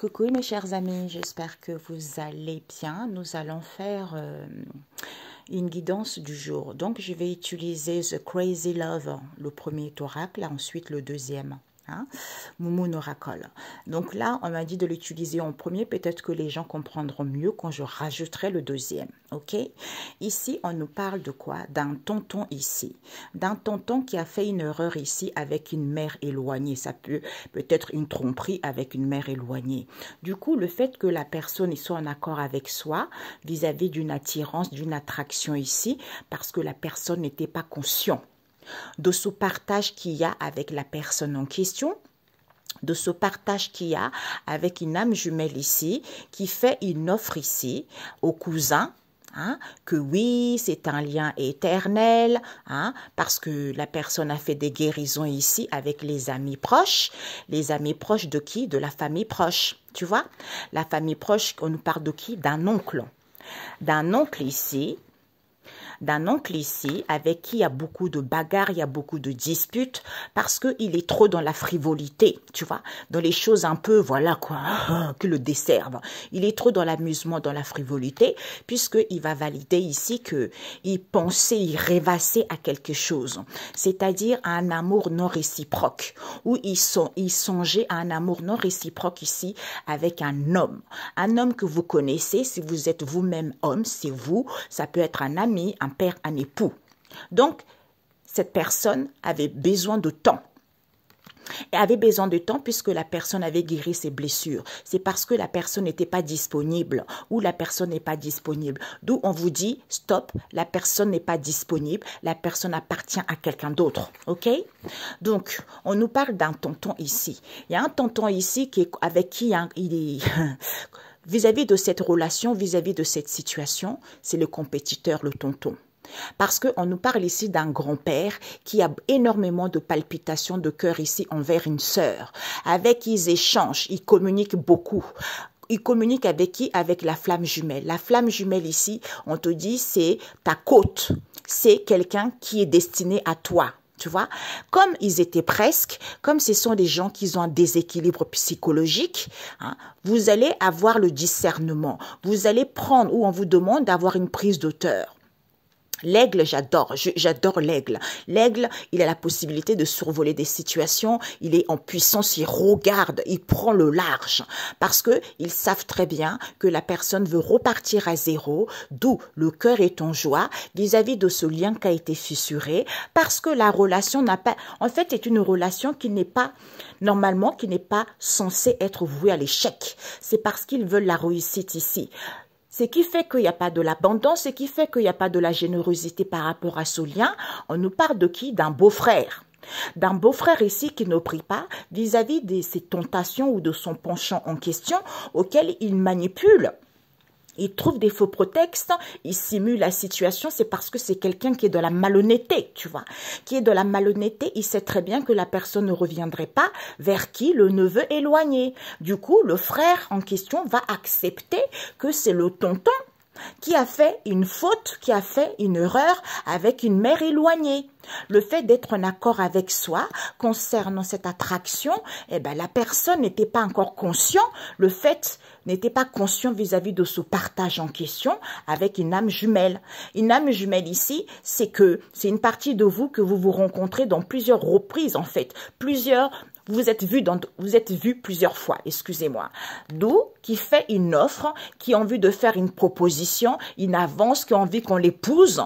Coucou mes chers amis, j'espère que vous allez bien. Nous allons faire une guidance du jour. Donc je vais utiliser The Crazy Love, le premier oracle, ensuite le deuxième. Moon Oracle. Donc là, on m'a dit de l'utiliser en premier. Peut-être que les gens comprendront mieux quand je rajouterai le deuxième. Ok? Ici, on nous parle de quoi? D'un tonton ici. D'un tonton qui a fait une erreur ici avec une mère éloignée. Ça peut-être une tromperie avec une mère éloignée. Du coup, le fait que la personne soit en accord avec soi vis-à-vis d'une attirance, d'une attraction ici, parce que la personne n'était pas consciente de ce partage qu'il y a avec la personne en question, de ce partage qu'il y a avec une âme jumelle ici, qui fait une offre ici au cousin, que oui, c'est un lien éternel, parce que la personne a fait des guérisons ici avec les amis proches de qui? De la famille proche, tu vois? La famille proche, on nous parle de qui? D'un oncle ici, avec qui il y a beaucoup de bagarres, il y a beaucoup de disputes, parce qu'il est trop dans la frivolité, tu vois, dans les choses un peu, voilà quoi, qui le desservent. Il est trop dans l'amusement, dans la frivolité, puisqu'il va valider ici qu'il pensait, il rêvassait à quelque chose, c'est-à-dire à un amour non réciproque, où il songeait à un amour non réciproque ici, avec un homme que vous connaissez, si vous êtes vous-même homme, c'est vous, ça peut être un ami, un père, un époux. Donc, cette personne avait besoin de temps. Et avait besoin de temps puisque la personne avait guéri ses blessures. C'est parce que la personne n'était pas disponible ou la personne n'est pas disponible. D'où on vous dit, stop, la personne n'est pas disponible, la personne appartient à quelqu'un d'autre. Ok? Donc, on nous parle d'un tonton ici. Il y a un tonton ici avec qui il est... Vis-à-vis de cette relation, vis-à-vis de cette situation, c'est le compétiteur, le tonton. Parce qu'on nous parle ici d'un grand-père qui a énormément de palpitations de cœur ici envers une sœur. Avec qui ils échangent, ils communiquent beaucoup. Ils communiquent avec qui? Avec la flamme jumelle. La flamme jumelle ici, on te dit, c'est ta côte. C'est quelqu'un qui est destiné à toi. Tu vois, comme ils étaient presque, comme ce sont des gens qui ont un déséquilibre psychologique, vous allez avoir le discernement. Vous allez prendre, ou on vous demande d'avoir une prise d'auteur. L'aigle, j'adore l'aigle. L'aigle, il a la possibilité de survoler des situations, il est en puissance, il regarde, il prend le large, parce que ils savent très bien que la personne veut repartir à zéro, d'où le cœur est en joie vis-à-vis de ce lien qui a été fissuré, parce que la relation est une relation qui n'est pas, normalement, qui n'est pas censée être vouée à l'échec. C'est parce qu'ils veulent la réussite ici. Ce qui fait qu'il n'y a pas de l'abondance, ce qui fait qu'il n'y a pas de la générosité par rapport à ce lien. On nous parle de qui? D'un beau-frère. D'un beau-frère ici qui ne prie pas vis-à-vis de ses tentations ou de son penchant en question auquel il manipule. Il trouve des faux prétextes, il simule la situation, c'est parce que c'est quelqu'un qui est de la malhonnêteté, tu vois. Qui est de la malhonnêteté, il sait très bien que la personne ne reviendrait pas vers qui? Le neveu éloigné. Du coup, le frère en question va accepter que c'est le tonton qui a fait une faute, qui a fait une erreur avec une mère éloignée. Le fait d'être en accord avec soi concernant cette attraction, la personne n'était pas encore conscient, le fait n'était pas conscient vis-à-vis de ce partage en question avec une âme jumelle. Une âme jumelle ici, c'est une partie de vous que vous vous rencontrez dans plusieurs reprises en fait, vous êtes vu plusieurs fois, excusez-moi. D'où qui fait une offre, qui a envie de faire une proposition, une avance, qui a envie qu'on l'épouse,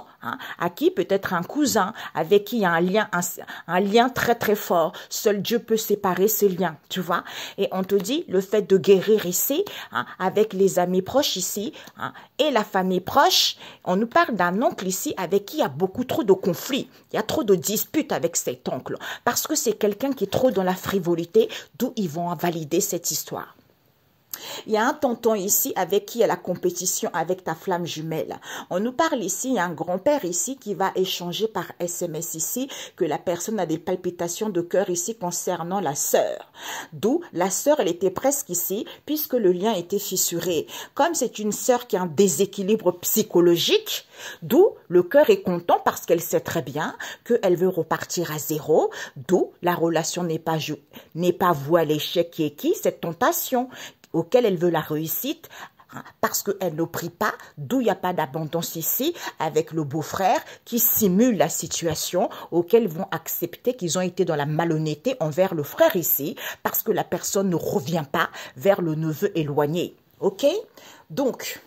à qui peut-être un cousin, avec qui il y a un lien très très fort. Seul Dieu peut séparer ces liens, tu vois. Et on te dit le fait de guérir ici, avec les amis proches ici, et la famille proche, on nous parle d'un oncle ici avec qui il y a beaucoup trop de conflits, il y a trop de disputes avec cet oncle, parce que c'est quelqu'un qui est trop dans la frivolité, d'où ils vont valider cette histoire. Il y a un tonton ici avec qui il y a la compétition avec ta flamme jumelle. On nous parle ici, il y a un grand-père ici qui va échanger par SMS ici que la personne a des palpitations de cœur ici concernant la sœur. D'où la sœur, elle était presque ici puisque le lien était fissuré. Comme c'est une sœur qui a un déséquilibre psychologique, d'où le cœur est content parce qu'elle sait très bien qu'elle veut repartir à zéro, d'où la relation n'est pas vouée à l'échec qui est qui? Cette tentation. auquel elle veut la réussite, parce qu'elle ne prie pas, d'où il n'y a pas d'abondance ici, avec le beau-frère qui simule la situation, auquel ils vont accepter qu'ils ont été dans la malhonnêteté envers le frère ici, parce que la personne ne revient pas vers le neveu éloigné. Ok? Donc,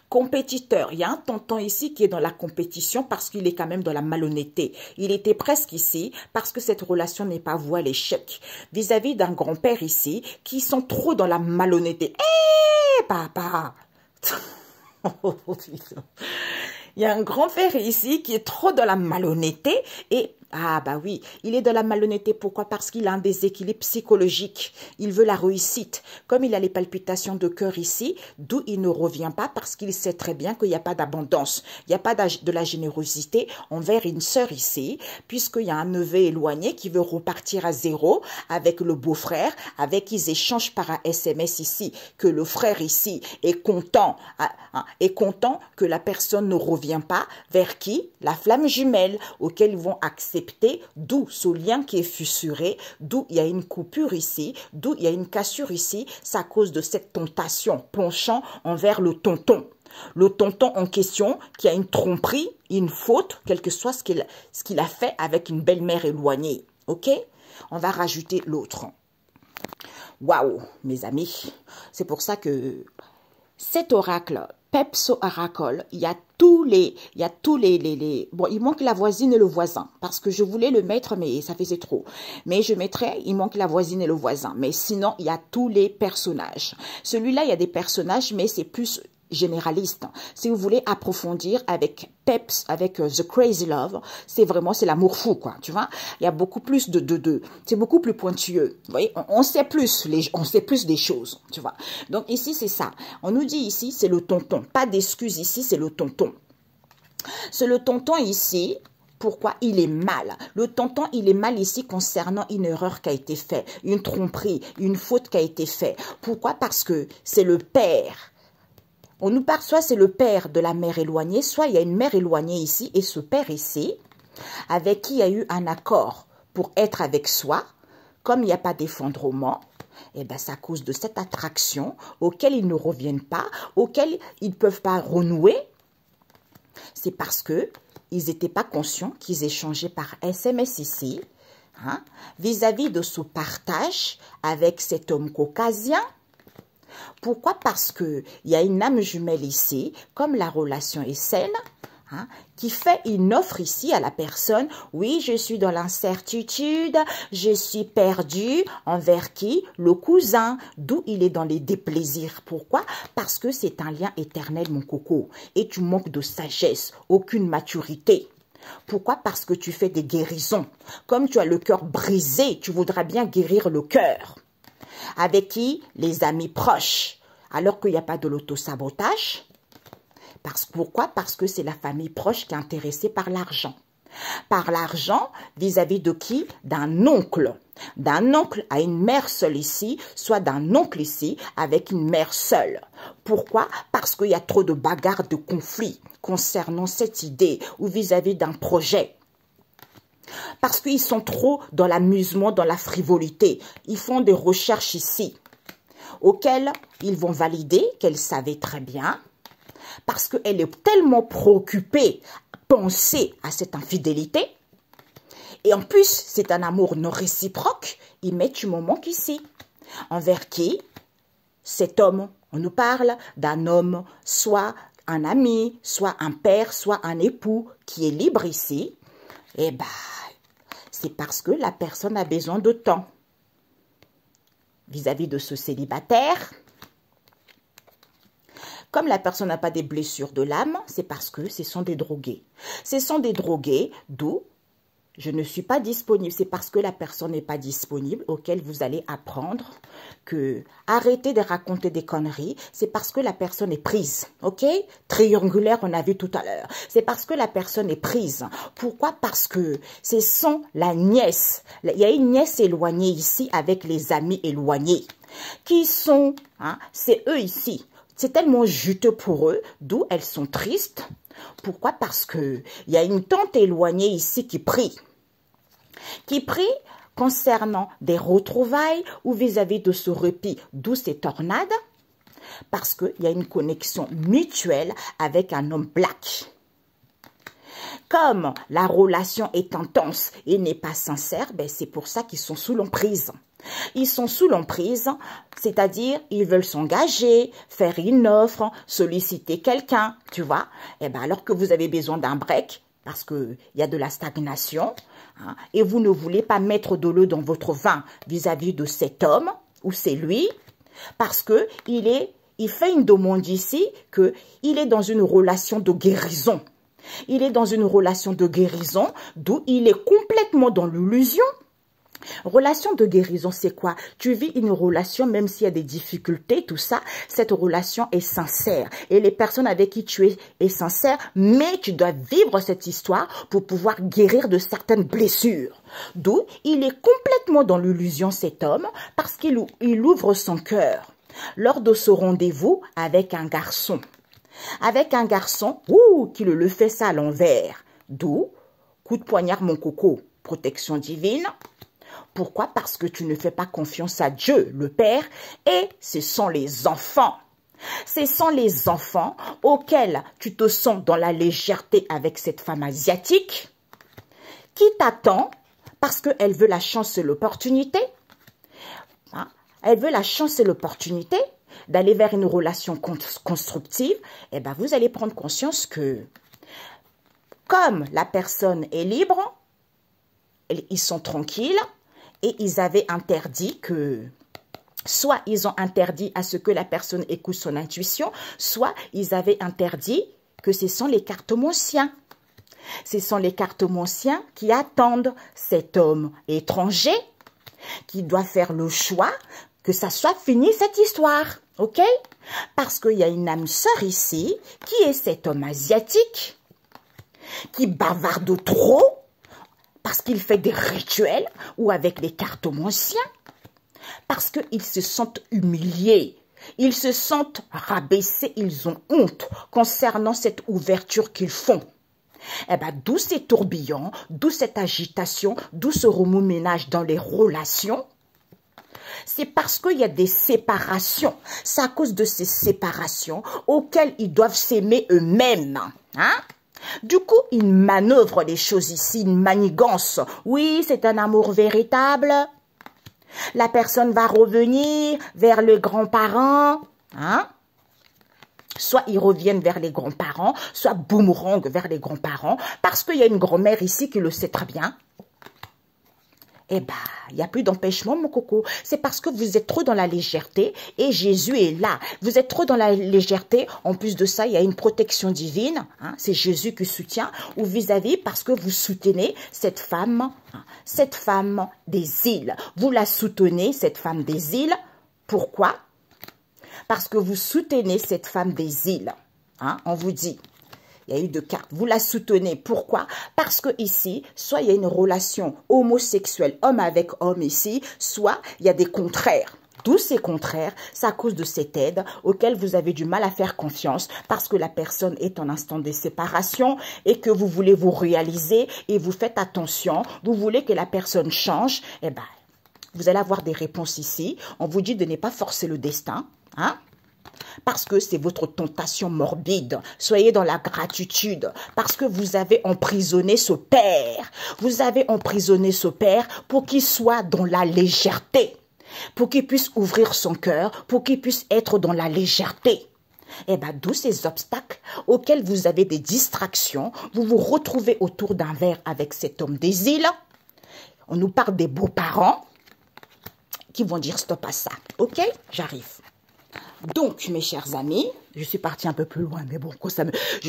compétiteur, il y a un tonton ici qui est dans la compétition parce qu'il est quand même dans la malhonnêteté. Il était presque ici parce que cette relation n'est pas vouée à l'échec. Vis-à-vis d'un grand-père ici qui sont trop dans la malhonnêteté. Hé, papa! Il y a un grand-père ici qui est trop dans la malhonnêteté et ah bah oui, il est dans la malhonnêteté. Pourquoi? Parce qu'il a un déséquilibre psychologique. Il veut la réussite. Comme il a les palpitations de cœur ici, d'où il ne revient pas parce qu'il sait très bien qu'il n'y a pas d'abondance. Il n'y a pas de la générosité envers une sœur ici, puisqu'il y a un neveu éloigné qui veut repartir à zéro avec le beau-frère, avec qui ils échangent par un SMS ici, que le frère ici est content que la personne ne revient pas vers qui? La flamme jumelle, auquel ils vont accepter, d'où ce lien qui est fissuré, d'où il y a une coupure ici, d'où il y a une cassure ici, c'est à cause de cette tentation penchant envers le tonton. Le tonton en question qui a une tromperie, une faute, quel que soit ce qu'il a fait avec une belle-mère éloignée. Ok? On va rajouter l'autre. Waouh, mes amis. C'est pour ça que cet oracle, Pepso Oracle, il y a tous les, bon, il manque la voisine et le voisin, parce que je voulais le mettre, mais ça faisait trop. Mais je mettrais, il manque la voisine et le voisin. Mais sinon, il y a tous les personnages. Celui-là, il y a des personnages, mais c'est plus généraliste. Si vous voulez approfondir avec Peps, avec The Crazy Love, c'est l'amour fou, quoi, tu vois. Il y a beaucoup plus c'est beaucoup plus pointueux. Vous voyez, on sait plus des choses, tu vois. Donc ici, c'est ça. On nous dit ici, c'est le tonton. Pas d'excuse ici, c'est le tonton. C'est le tonton ici. Pourquoi? Il est mal. Le tonton, il est mal ici concernant une erreur qui a été faite, une tromperie, une faute qui a été faite. Pourquoi? Parce que c'est le père. On nous parle, soit c'est le père de la mère éloignée, soit il y a une mère éloignée ici, et ce père ici, avec qui il y a eu un accord pour être avec soi, comme il n'y a pas d'effondrement, et ben c'est à cause de cette attraction auquel ils ne reviennent pas, auquel ils ne peuvent pas renouer. C'est parce que ils n'étaient pas conscients qu'ils échangeaient par SMS ici, vis-à-vis de ce partage avec cet homme caucasien. Pourquoi? Parce qu'il y a une âme jumelle ici, comme la relation est saine, qui fait une offre ici à la personne. Oui, je suis dans l'incertitude, je suis perdu. Envers qui? Le cousin, d'où il est dans les déplaisirs. Pourquoi? Parce que c'est un lien éternel, mon coco. Et tu manques de sagesse, aucune maturité. Pourquoi? Parce que tu fais des guérisons. Comme tu as le cœur brisé, tu voudras bien guérir le cœur. Avec qui? Les amis proches. Alors qu'il n'y a pas de l'autosabotage. Pourquoi? Parce que c'est la famille proche qui est intéressée par l'argent. Par l'argent, vis-à-vis de qui? D'un oncle. D'un oncle à une mère seule ici, soit d'un oncle ici avec une mère seule. Pourquoi? Parce qu'il y a trop de bagarres, de conflits concernant cette idée ou vis-à-vis d'un projet. Parce qu'ils sont trop dans l'amusement, dans la frivolité. Ils font des recherches ici, auxquelles ils vont valider qu'elle savait très bien, parce qu'elle est tellement préoccupée, penser à cette infidélité. Et en plus, c'est un amour non réciproque. Ils mettent du moment qu'ici. Envers qui? Cet homme. On nous parle d'un homme, soit un ami, soit un père, soit un époux, qui est libre ici. Eh bien, c'est parce que la personne a besoin de temps. Vis-à-vis de ce célibataire, comme la personne n'a pas des blessures de l'âme, c'est parce que ce sont des drogués. Ce sont des drogués, d'où je ne suis pas disponible. C'est parce que la personne n'est pas disponible auquel vous allez apprendre que arrêtez de raconter des conneries. C'est parce que la personne est prise. Ok? Triangulaire, on a vu tout à l'heure. C'est parce que la personne est prise. Pourquoi? Parce que ce sont la nièce. Il y a une nièce éloignée ici avec les amis éloignés. Qui sont, c'est eux ici. C'est tellement juteux pour eux, d'où elles sont tristes. Pourquoi? Parce que il y a une tante éloignée ici qui prie. Qui prie concernant des retrouvailles ou vis-à-vis de ce répit, d'où ces tornades, parce qu'il y a une connexion mutuelle avec un homme black. Comme la relation est intense et n'est pas sincère, ben c'est pour ça qu'ils sont sous l'emprise. Ils sont sous l'emprise, c'est-à-dire ils veulent s'engager, faire une offre, solliciter quelqu'un, tu vois. Et ben alors que vous avez besoin d'un break, parce qu'il y a de la stagnation, hein, et vous ne voulez pas mettre de l'eau dans votre vin vis-à-vis de cet homme, ou c'est lui, parce que il fait une demande ici qu'il est dans une relation de guérison. Il est dans une relation de guérison, d'où il est complètement dans l'illusion. Relation de guérison, c'est quoi? Tu vis une relation, même s'il y a des difficultés, tout ça, cette relation est sincère. Et les personnes avec qui tu es sincère, mais tu dois vivre cette histoire pour pouvoir guérir de certaines blessures. D'où il est complètement dans l'illusion, cet homme, parce qu'il ouvre son cœur lors de ce rendez-vous avec un garçon. Avec un garçon, qui le fait ça à l'envers. D'où, coup de poignard mon coco, protection divine. Pourquoi? Parce que tu ne fais pas confiance à Dieu, le Père, et ce sont les enfants. Ce sont les enfants auxquels tu te sens dans la légèreté avec cette femme asiatique qui t'attend parce qu'elle veut la chance et l'opportunité. Hein? Elle veut la chance et l'opportunité d'aller vers une relation constructive. Et ben vous allez prendre conscience que comme la personne est libre, ils sont tranquilles et ils avaient interdit que... Soit ils ont interdit à ce que la personne écoute son intuition, soit ils avaient interdit que ce sont les cartomanciens. Ce sont les cartomanciens qui attendent cet homme étranger qui doit faire le choix que ça soit fini cette histoire, ok? Parce qu'il y a une âme sœur ici qui est cet homme asiatique qui bavarde trop parce qu'il fait des rituels ou avec les cartomanciens. Parce qu'ils se sentent humiliés, ils se sentent rabaissés, ils ont honte concernant cette ouverture qu'ils font. Eh bien, d'où ces tourbillons, d'où cette agitation, d'où ce remue-ménage dans les relations. C'est parce qu'il y a des séparations. C'est à cause de ces séparations auxquelles ils doivent s'aimer eux-mêmes. Hein? Du coup, ils manœuvrent les choses ici, une manigance. Oui, c'est un amour véritable. La personne va revenir vers les grands-parents, hein? Soit ils reviennent vers les grands-parents, soit boomerang vers les grands-parents, parce qu'il y a une grand-mère ici qui le sait très bien. Eh bien, il n'y a plus d'empêchement, mon coco. C'est parce que vous êtes trop dans la légèreté et Jésus est là. Vous êtes trop dans la légèreté. En plus de ça, il y a une protection divine. Hein, c'est Jésus qui soutient. Ou vis-à-vis parce que vous soutenez cette femme des îles. Vous la soutenez, cette femme des îles. Pourquoi? Parce que vous soutenez cette femme des îles. Hein, on vous dit. Il y a eu deux cartes. Vous la soutenez. Pourquoi? Parce que ici, soit il y a une relation homosexuelle, homme avec homme ici, soit il y a des contraires. D'où ces contraires, c'est à cause de cette aide auquel vous avez du mal à faire confiance parce que la personne est en instant de séparation et que vous voulez vous réaliser et vous faites attention. Vous voulez que la personne change. Eh bien, vous allez avoir des réponses ici. On vous dit de ne pas forcer le destin. Hein? Parce que c'est votre tentation morbide. Soyez dans la gratitude. Parce que vous avez emprisonné ce père. Vous avez emprisonné ce père pour qu'il soit dans la légèreté. Pour qu'il puisse ouvrir son cœur. Pour qu'il puisse être dans la légèreté. Eh bien, d'où ces obstacles auxquels vous avez des distractions. Vous vous retrouvez autour d'un verre avec cet homme des îles. On nous parle des beaux-parents qui vont dire stop à ça. Ok? J'arrive. Donc, mes chers amis, je suis partie un peu plus loin, mais bon,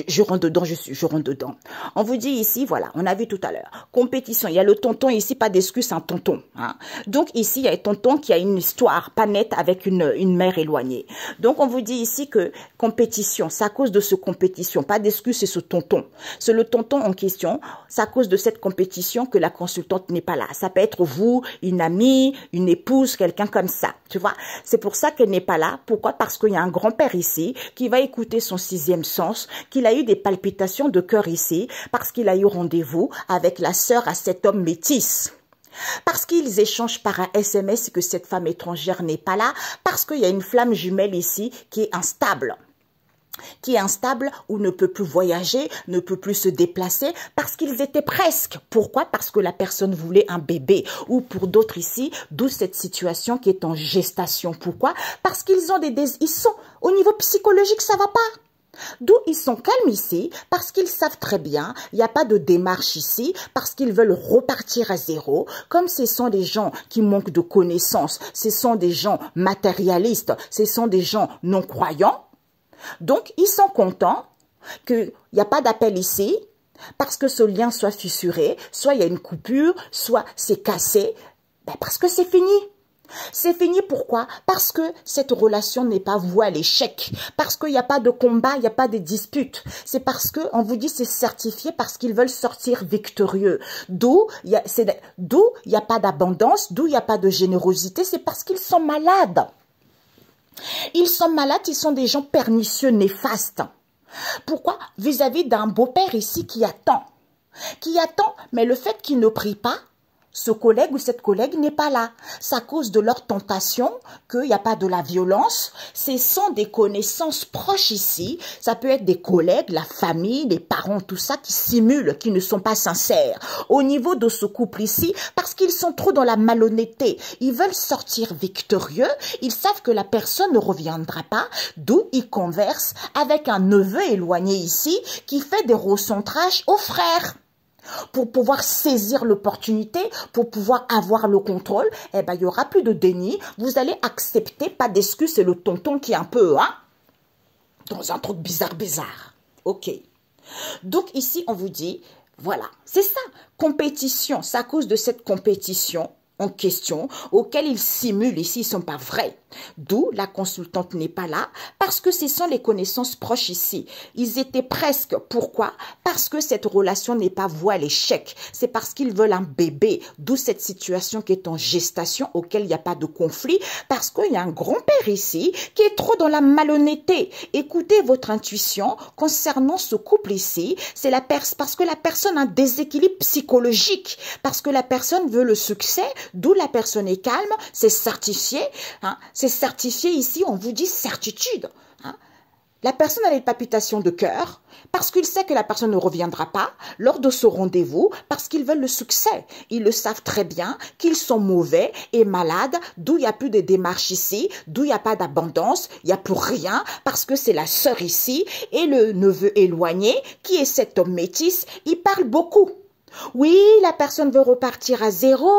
je rentre dedans, je rentre dedans. On vous dit ici, voilà, on a vu tout à l'heure, compétition, il y a le tonton ici, pas d'excuse, un tonton. Hein. Donc, ici, il y a un tonton qui a une histoire pas nette avec une mère éloignée. Donc, on vous dit ici que compétition, c'est à cause de ce compétition, pas d'excuse, c'est ce tonton. C'est le tonton en question, c'est à cause de cette compétition que la consultante n'est pas là. Ça peut être vous, une amie, une épouse, quelqu'un comme ça, tu vois. C'est pour ça qu'elle n'est pas là. Pourquoi? Parce qu'il y a un grand-père ici qui va écouter son sixième sens, qu'il a eu des palpitations de cœur ici, parce qu'il a eu rendez-vous avec la sœur à cet homme métis. Parce qu'ils échangent par un SMS que cette femme étrangère n'est pas là, parce qu'il y a une flamme jumelle ici qui est instable. Ou ne peut plus voyager, ne peut plus se déplacer, parce qu'ils étaient presque. Pourquoi? Parce que la personne voulait un bébé. Ou pour d'autres ici, d'où cette situation qui est en gestation. Pourquoi? Parce qu'ils ont ils sont, au niveau psychologique, ça va pas. D'où ils sont calmes ici, parce qu'ils savent très bien, il n'y a pas de démarche ici, parce qu'ils veulent repartir à zéro. Comme ce sont des gens qui manquent de connaissances, ce sont des gens matérialistes, ce sont des gens non-croyants. Donc, ils sont contents qu'il n'y a pas d'appel ici, parce que ce lien soit fissuré, soit il y a une coupure, soit c'est cassé, ben parce que c'est fini. C'est fini, pourquoi? Parce que cette relation n'est pas vouée à l'échec, parce qu'il n'y a pas de combat, il n'y a pas de dispute. C'est parce que on vous dit c'est certifié parce qu'ils veulent sortir victorieux. D'où il n'y a pas d'abondance, d'où il n'y a pas de générosité, c'est parce qu'ils sont malades. Ils sont malades, ils sont des gens pernicieux, néfastes. Pourquoi? Vis-à-vis d'un beau-père ici qui attend, mais le fait qu'il ne prie pas, ce collègue ou cette collègue n'est pas là. C'est à cause de leur tentation qu'il n'y a pas de la violence. Ce sont des connaissances proches ici. Ça peut être des collègues, la famille, les parents, tout ça qui simulent, qui ne sont pas sincères. Au niveau de ce couple ici, parce qu'ils sont trop dans la malhonnêteté. Ils veulent sortir victorieux. Ils savent que la personne ne reviendra pas. D'où ils conversent avec un neveu éloigné ici qui fait des recentrages aux frères. Pour pouvoir saisir l'opportunité, pour pouvoir avoir le contrôle, eh ben, il n'y aura plus de déni. Vous allez accepter, pas d'excuses, c'est le tonton qui est un peu, dans un truc bizarre. Ok. Donc ici, on vous dit, voilà, c'est ça, compétition. C'est à cause de cette compétition en question, auquel ils simulent ici, ils ne sont pas vrais. D'où la consultante n'est pas là, parce que ce sont les connaissances proches ici. Ils étaient presque. Pourquoi? Parce que cette relation n'est pas vouée à l'échec. C'est parce qu'ils veulent un bébé. D'où cette situation qui est en gestation, auquel il n'y a pas de conflit, parce qu'il y a un grand-père ici qui est trop dans la malhonnêteté. Écoutez votre intuition concernant ce couple ici. C'est parce que la personne a un déséquilibre psychologique, parce que la personne veut le succès, d'où la personne est calme, c'est certifié, c'est certifié ici, on vous dit certitude. La personne a les palpitations de cœur parce qu'il sait que la personne ne reviendra pas lors de ce rendez-vous parce qu'ils veulent le succès. Ils le savent très bien qu'ils sont mauvais et malades, d'où il n'y a plus de démarche ici, d'où il n'y a pas d'abondance, il n'y a plus rien parce que c'est la sœur ici et le neveu éloigné qui est cet homme métis, il parle beaucoup. Oui, la personne veut repartir à zéro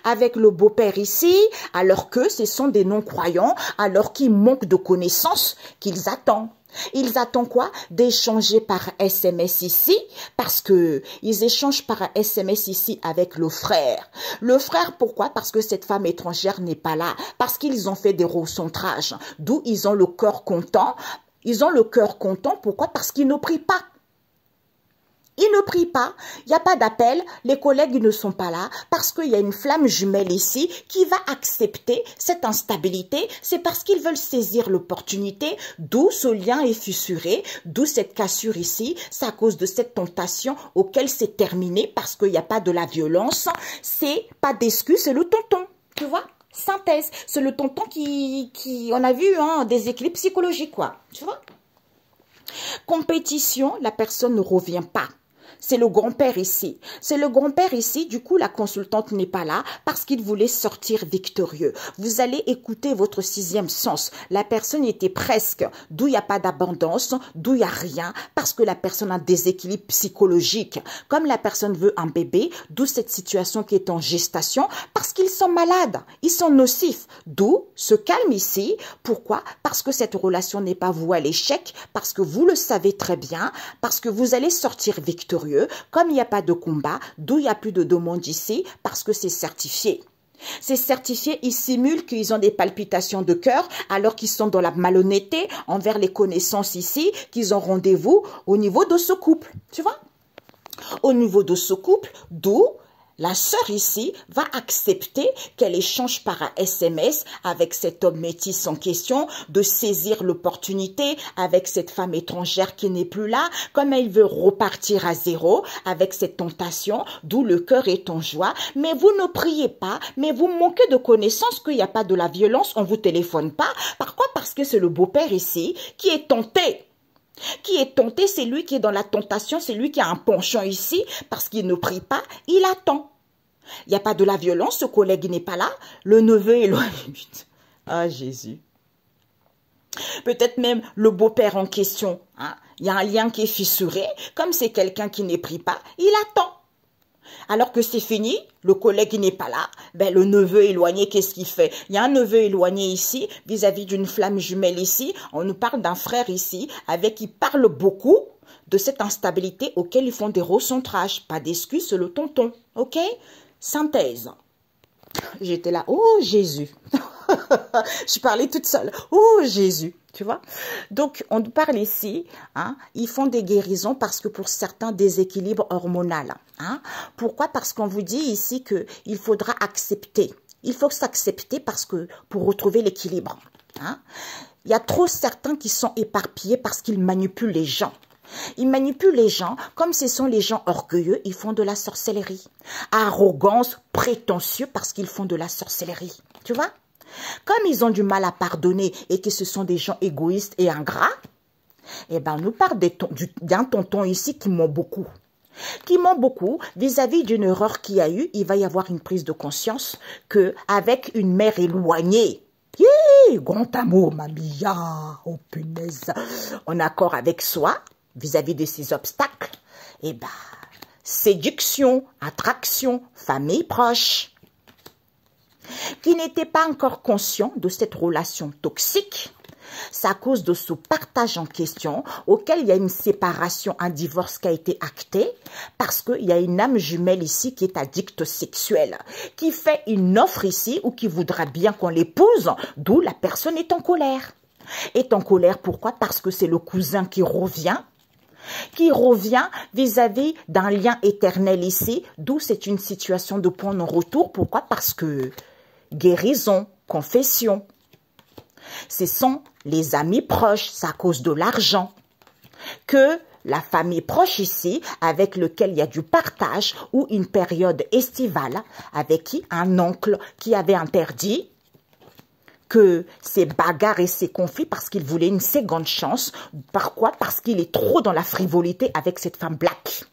avec le beau-père ici, alors que ce sont des non-croyants, alors qu'ils manquent de connaissances qu'ils attendent. Ils attendent quoi? D'échanger par SMS ici, parce que ils échangent par SMS ici avec le frère. Le frère, pourquoi? Parce que cette femme étrangère n'est pas là, parce qu'ils ont fait des recentrages, d'où ils ont le cœur content. Ils ont le cœur content, pourquoi? Parce qu'ils ne prient pas. Ils ne prient pas, il n'y a pas d'appel, les collègues ne sont pas là parce qu'il y a une flamme jumelle ici qui va accepter cette instabilité. C'est parce qu'ils veulent saisir l'opportunité, d'où ce lien est fissuré, d'où cette cassure ici. C'est à cause de cette tentation auquel c'est terminé parce qu'il n'y a pas de la violence. C'est pas d'excuse, c'est le tonton, tu vois. Synthèse, c'est le tonton qui on a vu, des équilibres psychologiques, quoi, tu vois. Compétition, la personne ne revient pas. C'est le grand-père ici. C'est le grand-père ici. Du coup, la consultante n'est pas là parce qu'il voulait sortir victorieux. Vous allez écouter votre sixième sens. La personne était presque. D'où il n'y a pas d'abondance, d'où il n'y a rien, parce que la personne a un déséquilibre psychologique. Comme la personne veut un bébé, d'où cette situation qui est en gestation, parce qu'ils sont malades. Ils sont nocifs. D'où ce calme ici. Pourquoi? Parce que cette relation n'est pas vouée à l'échec, parce que vous le savez très bien, parce que vous allez sortir victorieux. Comme il n'y a pas de combat, d'où il n'y a plus de demande ici, parce que c'est certifié. C'est certifié, ils simulent qu'ils ont des palpitations de cœur alors qu'ils sont dans la malhonnêteté envers les connaissances ici, qu'ils ont rendez-vous au niveau de ce couple. Tu vois? Au niveau de ce couple, d'où la sœur ici va accepter qu'elle échange par un SMS avec cet homme métis en question, de saisir l'opportunité avec cette femme étrangère qui n'est plus là, comme elle veut repartir à zéro avec cette tentation, d'où le cœur est en joie. Mais vous ne priez pas, mais vous manquez de connaissance qu'il n'y a pas de la violence, on vous téléphone pas. Pourquoi? Parce que c'est le beau-père ici qui est tenté. Qui est tenté, c'est lui qui est dans la tentation, c'est lui qui a un penchant ici, parce qu'il ne prie pas, il attend. Il n'y a pas de la violence, ce collègue n'est pas là, le neveu est loin. Ah, Jésus. Peut-être même le beau-père en question, hein? Il y a un lien qui est fissuré, comme c'est quelqu'un qui ne prie pas, il attend. Alors que c'est fini, le collègue n'est pas là, ben le neveu éloigné, qu'est-ce qu'il fait? Il y a un neveu éloigné ici, vis-à-vis d'une flamme jumelle ici, on nous parle d'un frère ici, avec qui parle beaucoup de cette instabilité auquel ils font des recentrages. Pas d'excuses, c'est le tonton, ok? Synthèse. J'étais là, oh Jésus. Je parlais toute seule, oh Jésus. Tu vois? Donc, on parle ici, hein, ils font des guérisons parce que pour certains, déséquilibre hormonal. Hein. Pourquoi? Parce qu'on vous dit ici qu'il faudra accepter. Il faut s'accepter parce que pour retrouver l'équilibre. Hein. Il y a trop certains qui sont éparpillés parce qu'ils manipulent les gens. Ils manipulent les gens, comme ce sont les gens orgueilleux, ils font de la sorcellerie. Arrogance, prétentieux parce qu'ils font de la sorcellerie. Tu vois? Comme ils ont du mal à pardonner et que ce sont des gens égoïstes et ingrats, eh ben, on nous parle d'un tonton ici qui ment beaucoup. Qui ment beaucoup vis-à-vis d'une erreur qu'il y a eu. Il va y avoir une prise de conscience qu'avec une mère éloignée, grand amour, mamia, oh punaise, en accord avec soi, vis-à-vis de ces obstacles, eh ben, séduction, attraction, famille proche, qui n'était pas encore conscient de cette relation toxique, c'est à cause de ce partage en question auquel il y a une séparation, un divorce qui a été acté, parce qu'il y a une âme jumelle ici qui est addict sexuelle, qui fait une offre ici ou qui voudra bien qu'on l'épouse, d'où la personne est en colère. Est en colère pourquoi? Parce que c'est le cousin qui revient vis-à-vis d'un lien éternel ici, d'où c'est une situation de point non-retour. Pourquoi? Parce que guérison, confession, ce sont les amis proches, c'est à cause de l'argent que la famille proche ici, avec lequel il y a du partage ou une période estivale, avec qui un oncle qui avait interdit que ces bagarres et ces conflits parce qu'il voulait une seconde chance. Pourquoi? Parce qu'il est trop dans la frivolité avec cette femme black.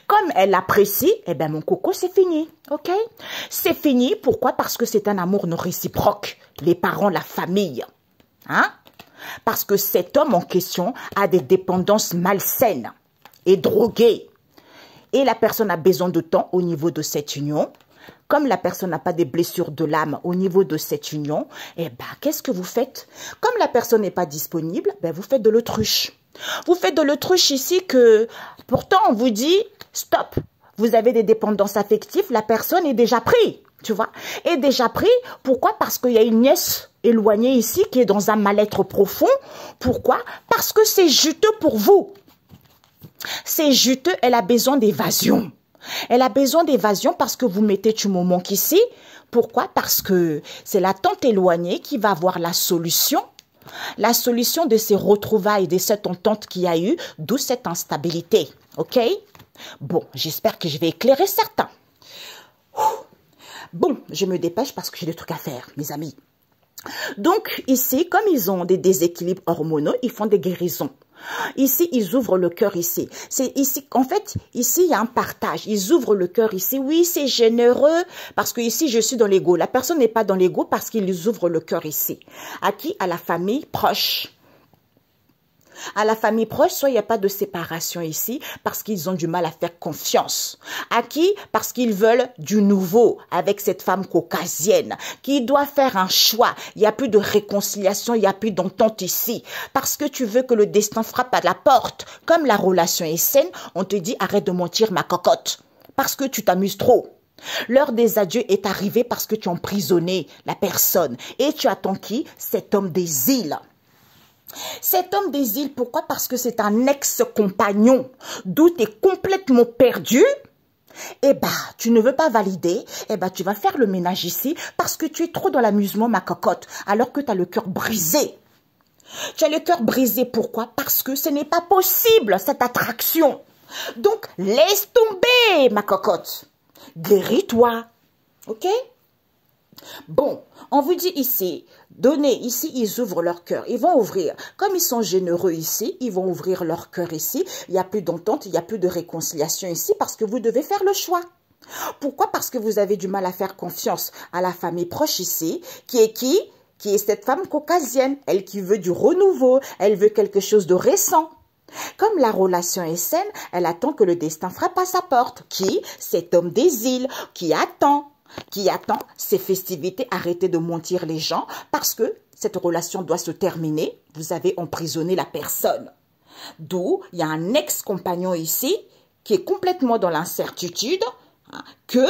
Comme elle l'apprécie, eh bien mon coco, c'est fini, ok? C'est fini, pourquoi? Parce que c'est un amour non réciproque, les parents, la famille, hein? Parce que cet homme en question a des dépendances malsaines et drogué. Et la personne a besoin de temps au niveau de cette union. Comme la personne n'a pas des blessures de l'âme au niveau de cette union, eh ben, qu'est-ce que vous faites? Comme la personne n'est pas disponible, ben, vous faites de l'autruche. Vous faites de l'autruche ici que, pourtant, on vous dit, stop, vous avez des dépendances affectives, la personne est déjà prise, tu vois. Est déjà prise, pourquoi? Parce qu'il y a une nièce éloignée ici qui est dans un mal-être profond. Pourquoi? Parce que c'est juteux pour vous. C'est juteux, elle a besoin d'évasion. Elle a besoin d'évasion parce que vous mettez du moment qu'ici. Pourquoi? Parce que c'est la tante éloignée qui va avoir la solution de ces retrouvailles, de cette entente qu'il y a eu, d'où cette instabilité. Ok? Bon, j'espère que je vais éclairer certains. Bon, je me dépêche parce que j'ai des trucs à faire, mes amis. Donc, ici, comme ils ont des déséquilibres hormonaux, ils font des guérisons. Ici, ils ouvrent le cœur ici. C'est ici, en fait, ici, il y a un partage. Ils ouvrent le cœur ici. Oui, c'est généreux parce que ici, je suis dans l'ego. La personne n'est pas dans l'ego parce qu'ils ouvrent le cœur ici. À qui? À la famille proche. À la famille proche, soit il n'y a pas de séparation ici parce qu'ils ont du mal à faire confiance. À qui? Parce qu'ils veulent du nouveau avec cette femme caucasienne qui doit faire un choix. Il n'y a plus de réconciliation, il n'y a plus d'entente ici. Parce que tu veux que le destin frappe à la porte. Comme la relation est saine, on te dit arrête de mentir ma cocotte. Parce que tu t'amuses trop. L'heure des adieux est arrivée parce que tu as emprisonné la personne. Et tu attends qui? Cet homme des îles. Cet homme des îles, pourquoi? Parce que c'est un ex-compagnon, d'où tu es complètement perdu. Eh ben, tu ne veux pas valider, eh ben, tu vas faire le ménage ici parce que tu es trop dans l'amusement, ma cocotte, alors que tu as le cœur brisé. Tu as le cœur brisé, pourquoi? Parce que ce n'est pas possible, cette attraction. Donc, laisse tomber, ma cocotte. Guéris-toi, ok? Bon, on vous dit ici, donnez, ici, ils ouvrent leur cœur. Ils vont ouvrir. Comme ils sont généreux ici, ils vont ouvrir leur cœur ici. Il n'y a plus d'entente, il n'y a plus de réconciliation ici parce que vous devez faire le choix. Pourquoi? Parce que vous avez du mal à faire confiance à la famille proche ici, qui est qui? Qui est cette femme caucasienne, elle qui veut du renouveau, elle veut quelque chose de récent. Comme la relation est saine, elle attend que le destin frappe à sa porte. Qui? Cet homme des îles, qui attend ces festivités. Arrêtez de mentir les gens parce que cette relation doit se terminer. Vous avez emprisonné la personne. D'où il y a un ex-compagnon ici qui est complètement dans l'incertitude, hein, que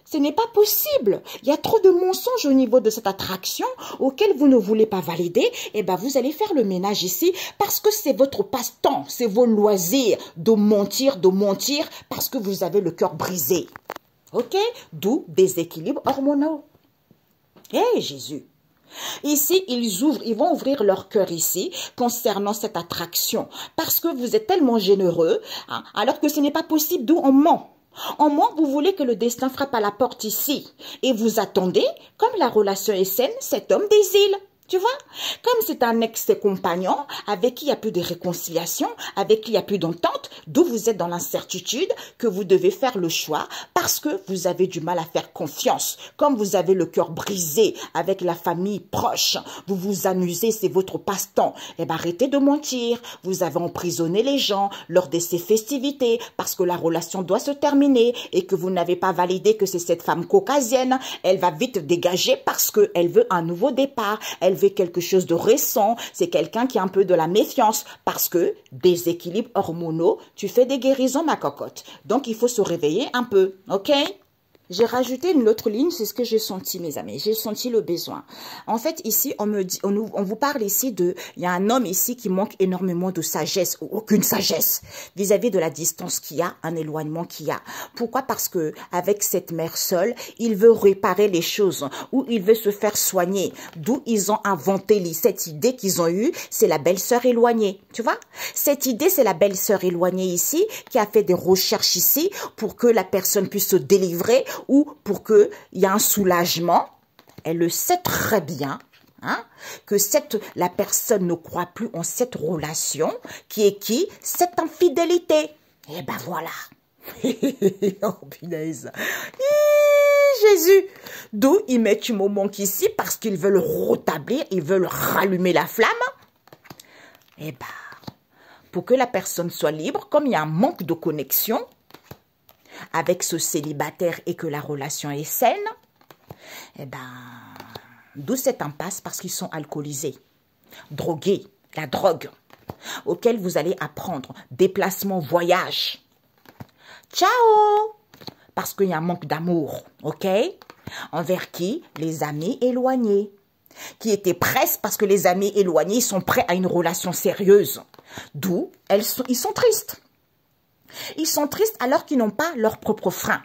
ce n'est pas possible. Il y a trop de mensonges au niveau de cette attraction auquel vous ne voulez pas valider. Eh bien, vous allez faire le ménage ici parce que c'est votre passe-temps, c'est vos loisirs de mentir parce que vous avez le cœur brisé. Ok? D'où déséquilibre hormonaux. Hé, Jésus! Ici, ils vont ouvrir leur cœur ici concernant cette attraction parce que vous êtes tellement généreux, hein, alors que ce n'est pas possible, d'où on ment. En moins, vous voulez que le destin frappe à la porte ici. Et vous attendez, comme la relation est saine, cet homme des îles. Tu vois, comme c'est un ex-compagnon avec qui il n'y a plus de réconciliation, avec qui il n'y a plus d'entente, d'où vous êtes dans l'incertitude, que vous devez faire le choix parce que vous avez du mal à faire confiance. Comme vous avez le cœur brisé avec la famille proche, vous vous amusez, c'est votre passe-temps. Eh bien, arrêtez de mentir. Vous avez emprisonné les gens lors de ces festivités parce que la relation doit se terminer et que vous n'avez pas validé que c'est cette femme caucasienne. Elle va vite dégager parce qu'elle veut un nouveau départ. Elle veut quelque chose de récent, c'est quelqu'un qui a un peu de la méfiance parce que déséquilibre hormonaux, tu fais des guérisons, ma cocotte. Donc, il faut se réveiller un peu, ok? J'ai rajouté une autre ligne, c'est ce que j'ai senti, mes amis. J'ai senti le besoin. En fait, ici, on vous parle ici il y a un homme ici qui manque énormément de sagesse, ou aucune sagesse, vis-à-vis de la distance qu'il y a, un éloignement qu'il y a. Pourquoi? Parce que, avec cette mère seule, il veut réparer les choses, ou il veut se faire soigner. D'où ils ont inventé cette idée qu'ils ont eue, c'est la belle-sœur éloignée. Tu vois? Cette idée, c'est la belle-sœur éloignée ici, qui a fait des recherches ici, pour que la personne puisse se délivrer, ou pour qu'il y ait un soulagement. Elle le sait très bien, hein, que la personne ne croit plus en cette relation, qui est qui? Cette infidélité. Et ben voilà. Oh, punaise. Jésus. D'où ils mettent une moment ici, parce qu'ils veulent rétablir, ils veulent rallumer la flamme. Et ben, pour que la personne soit libre, comme il y a un manque de connexion avec ce célibataire et que la relation est saine, eh ben, d'où cette impasse parce qu'ils sont alcoolisés, drogués, la drogue, auquel vous allez apprendre, déplacement, voyage. Ciao! Parce qu'il y a un manque d'amour, ok? Envers qui? Les amis éloignés. Qui étaient presque parce que les amis éloignés sont prêts à une relation sérieuse. D'où ils sont tristes. Ils sont tristes alors qu'ils n'ont pas leur propre frein.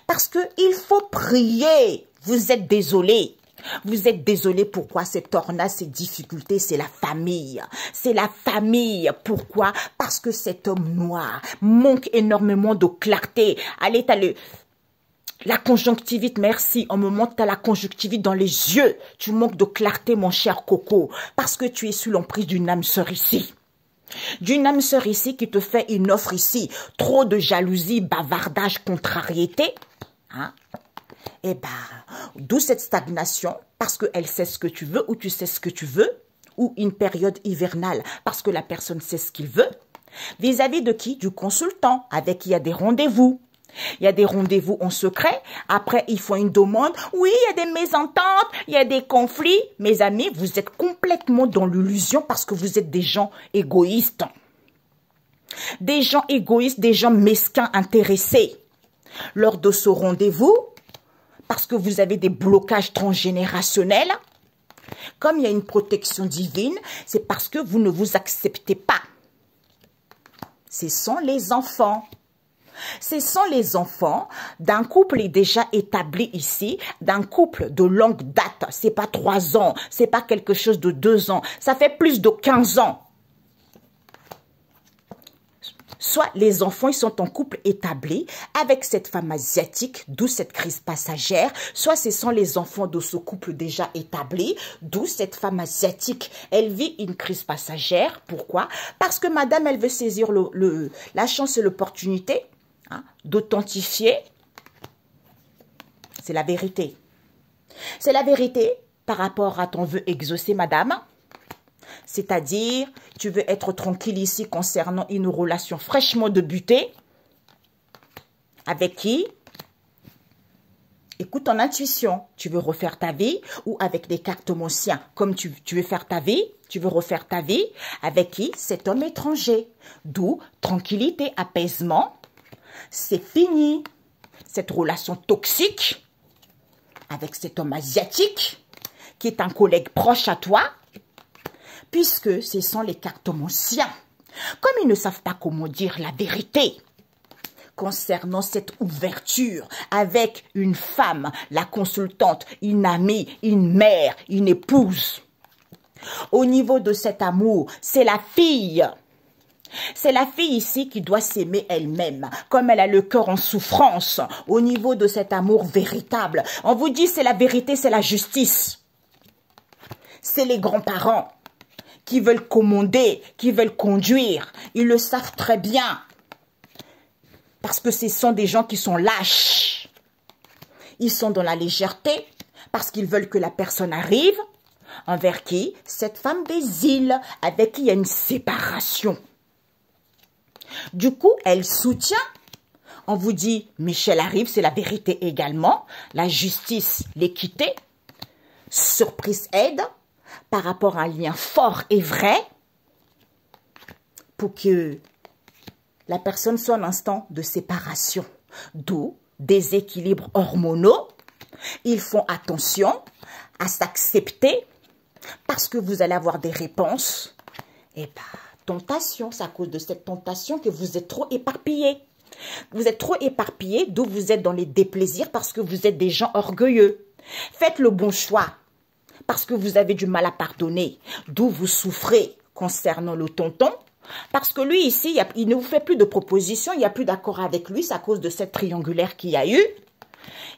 Parce qu'il faut prier. Vous êtes désolés. Vous êtes désolés pourquoi cette tornade, ces difficultés, c'est la famille. C'est la famille. Pourquoi? Parce que cet homme noir manque énormément de clarté. Allez, la conjonctivite, merci. On me montre t'as la conjonctivite dans les yeux. Tu manques de clarté, mon cher Coco. Parce que tu es sous l'emprise d'une âme sœur ici. D'une âme sœur ici qui te fait une offre ici. Trop de jalousie, bavardage, contrariété. Hein? Eh ben, d'où cette stagnation, parce qu'elle sait ce que tu veux ou tu sais ce que tu veux, ou une période hivernale, parce que la personne sait ce qu'il veut. Vis-à-vis de qui? Du consultant, avec qui il y a des rendez-vous. Il y a des rendez-vous en secret. Après, ils font une demande. Oui, il y a des mésententes, il y a des conflits. Mes amis, vous êtes complètement dans l'illusion parce que vous êtes des gens égoïstes. Des gens égoïstes, des gens mesquins, intéressés. Lors de ce rendez-vous, parce que vous avez des blocages transgénérationnels, comme il y a une protection divine, c'est parce que vous ne vous acceptez pas. Ce sont les enfants. Ce sont les enfants d'un couple déjà établi ici, d'un couple de longue date. C'est pas 3 ans, c'est pas quelque chose de 2 ans, ça fait plus de 15 ans. Soit les enfants, ils sont en couple établi avec cette femme asiatique, d'où cette crise passagère. Soit ce sont les enfants de ce couple déjà établi, d'où cette femme asiatique. Elle vit une crise passagère. Pourquoi? Parce que madame, elle veut saisir la chance et l'opportunité d'authentifier. C'est la vérité. C'est la vérité par rapport à ton vœu exaucé, madame. C'est-à-dire, tu veux être tranquille ici concernant une relation fraîchement débutée. Avec qui? Écoute ton intuition. Tu veux refaire ta vie ou avec des cartes monciens, comme tu veux faire ta vie, tu veux refaire ta vie. Avec qui? Cet homme étranger. D'où tranquillité, apaisement. C'est fini. Cette relation toxique avec cet homme asiatique qui est un collègue proche à toi. Puisque ce sont les cartomanciens. Comme ils ne savent pas comment dire la vérité concernant cette ouverture avec une femme, la consultante, une amie, une mère, une épouse. Au niveau de cet amour, c'est la fille. C'est la fille ici qui doit s'aimer elle-même, comme elle a le cœur en souffrance au niveau de cet amour véritable. On vous dit c'est la vérité, c'est la justice. C'est les grands-parents qui veulent commander, qui veulent conduire. Ils le savent très bien. Parce que ce sont des gens qui sont lâches. Ils sont dans la légèreté parce qu'ils veulent que la personne arrive. Envers qui? Cette femme des îles avec qui il y a une séparation. Du coup, elle soutient. On vous dit, Michel arrive, c'est la vérité également. La justice, l'équité. Surprise aide. Par rapport à un lien fort et vrai, pour que la personne soit en instant de séparation. D'où déséquilibres hormonaux. Ils font attention à s'accepter parce que vous allez avoir des réponses. Et tentation, c'est à cause de cette tentation que vous êtes trop éparpillés. Vous êtes trop éparpillés, d'où vous êtes dans les déplaisirs parce que vous êtes des gens orgueilleux. Faites le bon choix. Parce que vous avez du mal à pardonner, d'où vous souffrez concernant le tonton. Parce que lui ici, il ne vous fait plus de propositions, il n'y a plus d'accord avec lui, c'est à cause de cette triangulaire qu'il y a eu.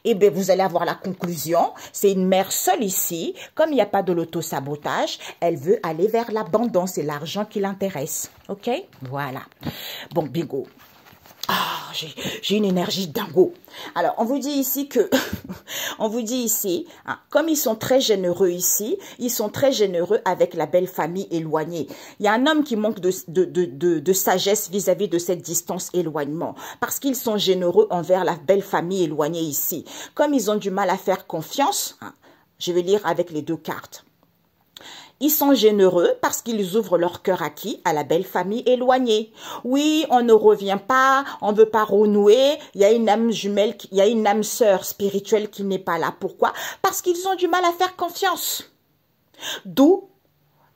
Et bien, vous allez avoir la conclusion, c'est une mère seule ici, comme il n'y a pas de l'auto-sabotage, elle veut aller vers l'abondance, c'est l'argent qui l'intéresse. Ok? Voilà. Bon, bingo. Ah, j'ai une énergie dingo. Alors, on vous dit ici que, comme ils sont très généreux ici, ils sont très généreux avec la belle famille éloignée. Il y a un homme qui manque de sagesse vis-à-vis de cette distance éloignement, parce qu'ils sont généreux envers la belle famille éloignée ici. Comme ils ont du mal à faire confiance, je vais lire avec les 2 cartes. Ils sont généreux parce qu'ils ouvrent leur cœur à qui? À la belle famille éloignée. Oui, on ne revient pas, on ne veut pas renouer. Il y a une âme jumelle, il y a une âme sœur spirituelle qui n'est pas là. Pourquoi? Parce qu'ils ont du mal à faire confiance. D'où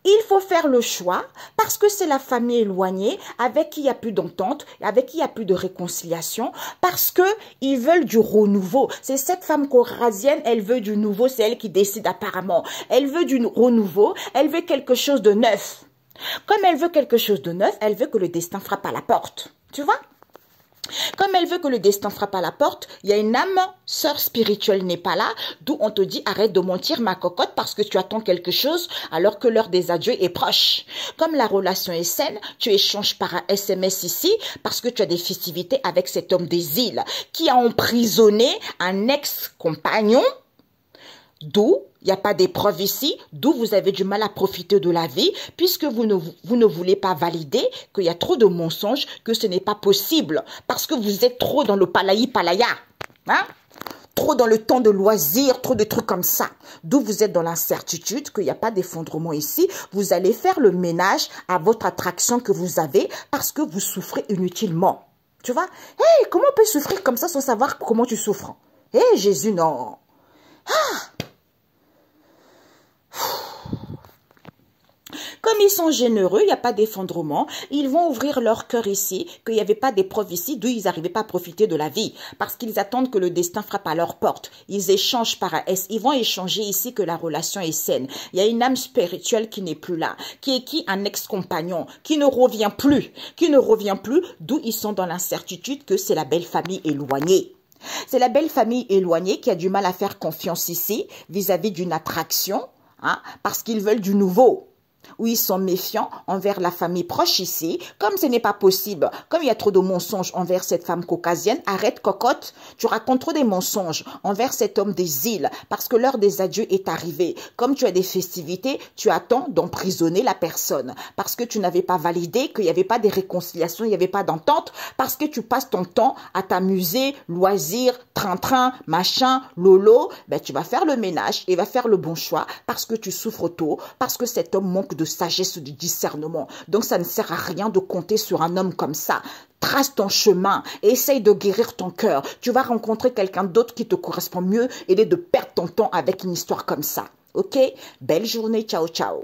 il faut faire le choix parce que c'est la famille éloignée avec qui il n'y a plus d'entente, avec qui il n'y a plus de réconciliation, parce que ils veulent du renouveau. C'est cette femme corasienne, elle veut du nouveau, c'est elle qui décide apparemment. Elle veut du renouveau, elle veut quelque chose de neuf. Comme elle veut quelque chose de neuf, elle veut que le destin frappe à la porte. Tu vois? Comme elle veut que le destin frappe à la porte, il y a une âme sœur spirituelle n'est pas là, d'où on te dit arrête de mentir ma cocotte parce que tu attends quelque chose alors que l'heure des adieux est proche. Comme la relation est saine, tu échanges par un SMS ici parce que tu as des festivités avec cet homme des îles qui a emprisonné un ex-compagnon. D'où il n'y a pas d'épreuve ici, d'où vous avez du mal à profiter de la vie, puisque vous ne voulez pas valider qu'il y a trop de mensonges, que ce n'est pas possible, parce que vous êtes trop dans le palaya, hein? Trop dans le temps de loisirs, trop de trucs comme ça. D'où vous êtes dans l'incertitude, qu'il n'y a pas d'effondrement ici. Vous allez faire le ménage à votre attraction que vous avez, parce que vous souffrez inutilement. Tu vois? Hey, comment on peut souffrir comme ça sans savoir comment tu souffres? Hey, Jésus, non. Comme ils sont généreux, il n'y a pas d'effondrement, ils vont ouvrir leur cœur ici, qu'il n'y avait pas d'épreuve ici, d'où ils n'arrivaient pas à profiter de la vie. Parce qu'ils attendent que le destin frappe à leur porte. Ils échangent par AS. Ils vont échanger ici que la relation est saine. Il y a une âme spirituelle qui n'est plus là. Qui est qui? Un ex-compagnon. Qui ne revient plus. Qui ne revient plus, d'où ils sont dans l'incertitude que c'est la belle famille éloignée. C'est la belle famille éloignée qui a du mal à faire confiance ici vis-à-vis d'une attraction, hein, parce qu'ils veulent du nouveau. Où ils sont méfiants envers la famille proche ici. Comme ce n'est pas possible, comme il y a trop de mensonges envers cette femme caucasienne, arrête cocotte, tu racontes trop des mensonges envers cet homme des îles parce que l'heure des adieux est arrivée. Comme tu as des festivités, tu attends d'emprisonner la personne parce que tu n'avais pas validé, qu'il n'y avait pas de réconciliation, il n'y avait pas d'entente, parce que tu passes ton temps à t'amuser, loisir, train-train, machin, lolo, ben tu vas faire le ménage et va faire le bon choix parce que tu souffres tôt, parce que cet homme manque de sagesse ou de discernement. Donc, ça ne sert à rien de compter sur un homme comme ça. Trace ton chemin et essaye de guérir ton cœur. Tu vas rencontrer quelqu'un d'autre qui te correspond mieux et de perdre ton temps avec une histoire comme ça. Ok? Belle journée. Ciao, ciao.